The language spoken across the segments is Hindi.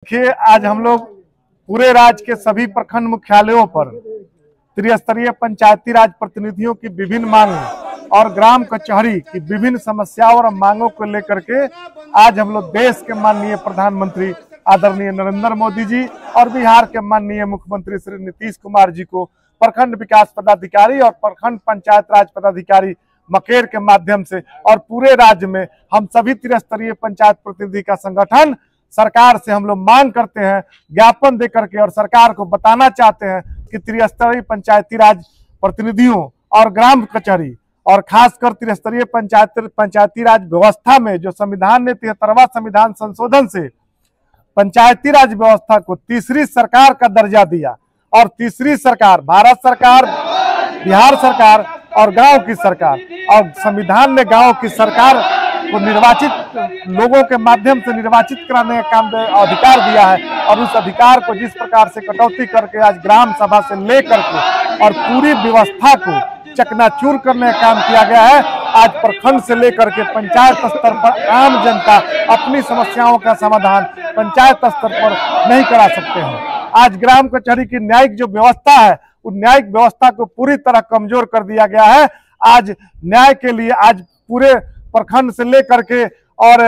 देखिए, आज हम लोग पूरे राज्य के सभी प्रखंड मुख्यालयों पर त्रिस्तरीय पंचायती राज प्रतिनिधियों की विभिन्न मांगों और ग्राम कचहरी की विभिन्न समस्याओं और मांगों को लेकर के आज हम लोग देश के माननीय प्रधानमंत्री आदरणीय नरेंद्र मोदी जी और बिहार के माननीय मुख्यमंत्री श्री नीतीश कुमार जी को प्रखंड विकास पदाधिकारी और प्रखंड पंचायत राज पदाधिकारी मकेर के माध्यम से और पूरे राज्य में हम सभी त्रिस्तरीय पंचायत प्रतिनिधि का संगठन सरकार से हम लोग मांग करते हैं, ज्ञापन दे करके, और सरकार को बताना चाहते हैं कि त्रिस्तरीय पंचायती राज प्रतिनिधियों और ग्राम कचहरी और खासकर त्रिस्तरीय पंचायती राज व्यवस्था में जो संविधान ने 73वां संविधान संशोधन से पंचायती राज व्यवस्था को तीसरी सरकार का दर्जा दिया और तीसरी सरकार भारत सरकार, बिहार सरकार और गांव की सरकार, और संविधान ने गांव की सरकार को निर्वाचित लोगों के माध्यम से निर्वाचित कराने का काम अधिकार दिया है और उस अधिकार को जिस प्रकार से कटौती करके आज ग्राम सभा से लेकर के और पूरी व्यवस्था को चकनाचूर करने का काम किया गया है। आज प्रखंड से लेकर के पंचायत स्तर पर आम जनता अपनी समस्याओं का समाधान पंचायत स्तर पर नहीं करा सकते हैं। आज ग्राम कचहरी की न्यायिक जो व्यवस्था है उस न्यायिक व्यवस्था को पूरी तरह कमजोर कर दिया गया है। आज न्याय के लिए आज पूरे प्रखंड से लेकर के और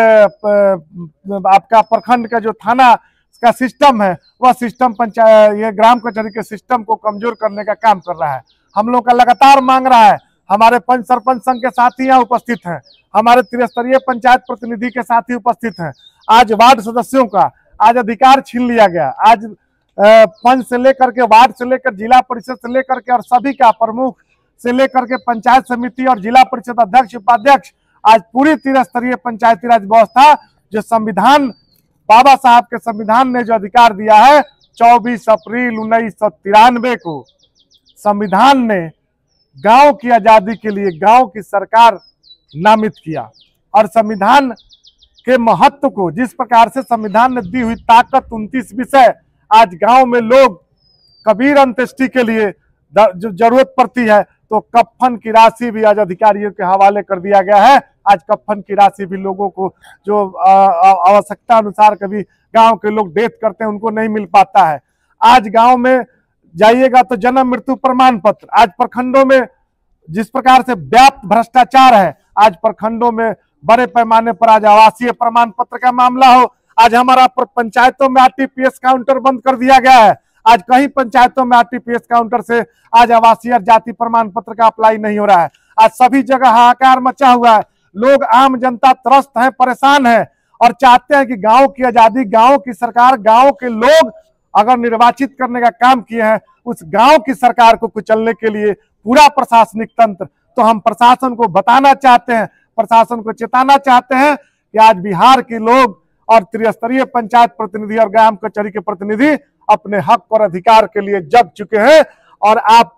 आपका प्रखंड का जो थाना का सिस्टम है वह सिस्टम ये ग्राम कचहरी के सिस्टम को कमजोर करने का काम कर रहा है। हम लोग का लगातार मांग रहा है, हमारे पंच सरपंच संघ के साथी यहाँ उपस्थित हैं, हमारे त्रिस्तरीय पंचायत प्रतिनिधि के साथी उपस्थित हैं। आज वार्ड सदस्यों का आज अधिकार छीन लिया गया। आज पंच से लेकर के वार्ड से लेकर जिला परिषद से लेकर के और सभी का प्रमुख से लेकर के पंचायत समिति और जिला परिषद अध्यक्ष उपाध्यक्ष आज पूरी त्रिस्तरीय पंचायती राज व्यवस्था जो संविधान बाबा साहब के संविधान ने जो अधिकार दिया है 24 अप्रैल 1993 को संविधान ने गांव की आजादी के लिए गांव की सरकार नामित किया और संविधान के महत्व को जिस प्रकार से संविधान ने दी हुई ताकत 29 विषय आज गांव में लोग कबीर अंत्येष्टि के लिए जो जरूरत पड़ती है तो कफन की राशि भी आज अधिकारियों के हवाले कर दिया गया है। आज कफन की राशि भी लोगों को जो आवश्यकता अनुसार कभी गांव के लोग डेथ करते हैं उनको नहीं मिल पाता है। आज गांव में जाइएगा तो जन्म मृत्यु प्रमाण पत्र, आज प्रखंडों में जिस प्रकार से व्याप्त भ्रष्टाचार है, आज प्रखंडों में बड़े पैमाने पर आज आवासीय प्रमाण पत्र का मामला हो, आज हमारा पंचायतों में आरटीपीएस काउंटर बंद कर दिया गया है। आज कई पंचायतों में आरटीपीएस काउंटर से आज आवासीय जाति प्रमाण पत्र का अप्लाई नहीं हो रहा है। आज सभी जगह हाहाकार मचा हुआ है, लोग आम जनता त्रस्त है, परेशान है और चाहते हैं कि गांव की आजादी, गांव की सरकार, गांव के लोग अगर निर्वाचित करने का काम किए हैं उस गांव की सरकार को कुचलने के लिए पूरा प्रशासनिक तंत्र, तो हम प्रशासन को बताना चाहते हैं, प्रशासन को चेताना चाहते हैं कि आज बिहार के लोग और त्रिस्तरीय पंचायत प्रतिनिधि और ग्राम कचहरी के प्रतिनिधि अपने हक और अधिकार के लिए जग चुके हैं और आप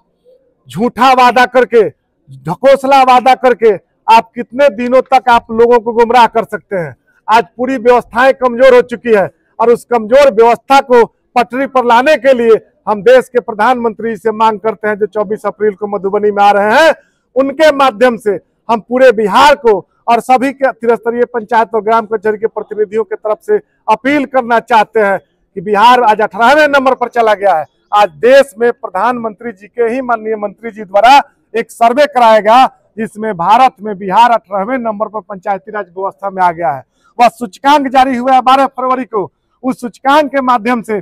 झूठा वादा करके, ढकोसला वादा करके आप कितने दिनों तक आप लोगों को गुमराह कर सकते हैं। आज पूरी व्यवस्थाएं कमजोर हो चुकी है और उस कमजोर व्यवस्था को पटरी पर लाने के लिए हम देश के प्रधानमंत्री से मांग करते हैं जो 24 अप्रैल को मधुबनी में आ रहे हैं, उनके माध्यम से हम पूरे बिहार को और सभी के त्रिस्तरीय पंचायत और ग्राम कचहरी के प्रतिनिधियों की तरफ से अपील करना चाहते हैं कि बिहार आज 18वें नंबर पर चला गया है। आज देश में प्रधानमंत्री जी के ही माननीय मंत्री जी द्वारा एक सर्वे कराएगा जिसमें भारत में बिहार 18वें नंबर पर पंचायती राज व्यवस्था में आ गया है। वह सूचकांक जारी हुआ है 12 फरवरी को। उस सूचकांक के माध्यम से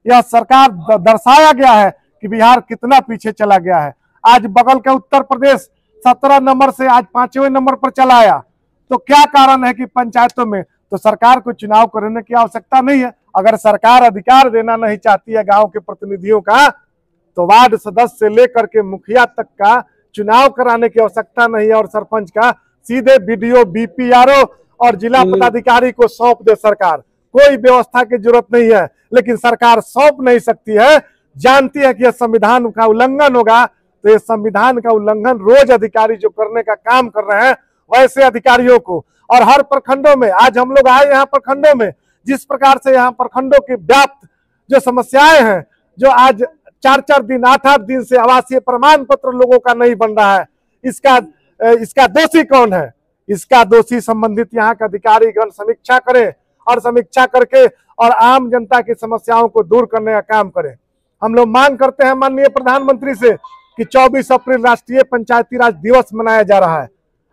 यह सरकार दर्शाया गया है कि बिहार कितना पीछे चला गया है। आज बगल के उत्तर प्रदेश 17 नंबर से आज 5वें नंबर पर चला आया। तो क्या कारण है कि पंचायतों में तो सरकार को चुनाव करने की आवश्यकता नहीं है। अगर सरकार अधिकार देना नहीं चाहती है गांव के प्रतिनिधियों का तो वार्ड सदस्य से लेकर के मुखिया तक का चुनाव कराने की आवश्यकता नहीं है और सरपंच का सीधे बीडीओ, बीपीआरओ और जिला पदाधिकारी को सौंप दे सरकार। कोई व्यवस्था की जरूरत नहीं है, लेकिन सरकार सौंप नहीं सकती है, जानती है कि यह संविधान का उल्लंघन होगा। तो ये संविधान का उल्लंघन रोज अधिकारी जो करने का काम कर रहे हैं वैसे अधिकारियों को और हर प्रखंडों में आज हम लोग आए यहाँ प्रखंडों में, जिस प्रकार से यहाँ प्रखंडों की व्याप्त जो समस्याएं हैं, जो आज 4-4 दिन 8-8 दिन से आवासीय प्रमाण पत्र लोगों का नहीं बन रहा है, इसका दोषी कौन है? इसका दोषी संबंधित यहाँ का अधिकारीगण समीक्षा करें और समीक्षा करके और आम जनता की समस्याओं को दूर करने का काम करें। हम लोग मांग करते हैं माननीय प्रधानमंत्री से कि 24 अप्रैल राष्ट्रीय पंचायती राज दिवस मनाया जा रहा है।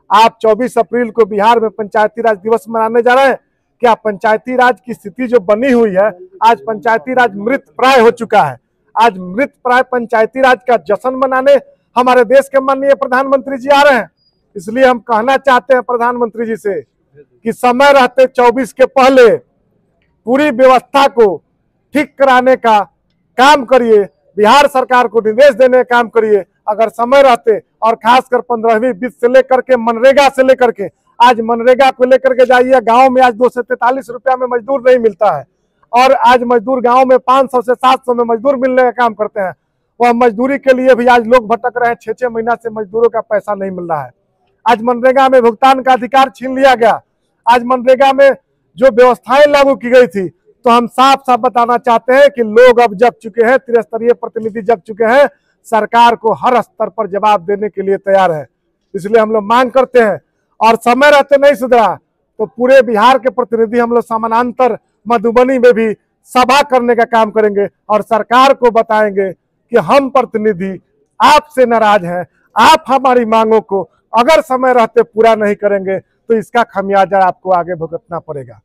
आप 24 अप्रैल को बिहार में पंचायती राज दिवस मनाने जा रहे हैं। क्या पंचायती राज की स्थिति जो बनी हुई है, आज पंचायती राज मृत प्राय हो चुका है। आज मृत प्राय पंचायती राज का जश्न मनाने हमारे देश के माननीय प्रधानमंत्री जी आ रहे हैं। इसलिए हम कहना चाहते हैं प्रधानमंत्री जी से कि समय रहते 24 के पहले पूरी व्यवस्था को ठीक कराने का काम करिए, बिहार सरकार को निर्देश देने का काम करिए। अगर समय रहते और खासकर 15वीं वित्त से लेकर के मनरेगा से लेकर के आज मनरेगा को लेकर के जाइए, गांव में आज 243 रुपया में मजदूर नहीं मिलता है और आज मजदूर गांव में 500 से 700 में मजदूर मिलने का काम करते हैं। वह मजदूरी के लिए भी आज लोग भटक रहे हैं। 6-6 महीना से मजदूरों का पैसा नहीं मिल रहा है। आज मनरेगा में भुगतान का अधिकार छीन लिया गया। आज मनरेगा में जो व्यवस्थाएं लागू की गई थी, तो हम साफ साफ बताना चाहते हैं कि लोग अब जग चुके हैं, त्रिस्तरीय प्रतिनिधि जग चुके हैं, सरकार को हर स्तर पर जवाब देने के लिए तैयार है। इसलिए हम लोग मांग करते हैं और समय रहते नहीं सुधरा तो पूरे बिहार के प्रतिनिधि हम लोग समानांतर मधुबनी में भी सभा करने का काम करेंगे और सरकार को बताएंगे कि हम प्रतिनिधि आपसे नाराज हैं। आप हमारी मांगों को अगर समय रहते पूरा नहीं करेंगे तो इसका खमियाजा आपको आगे भुगतना पड़ेगा।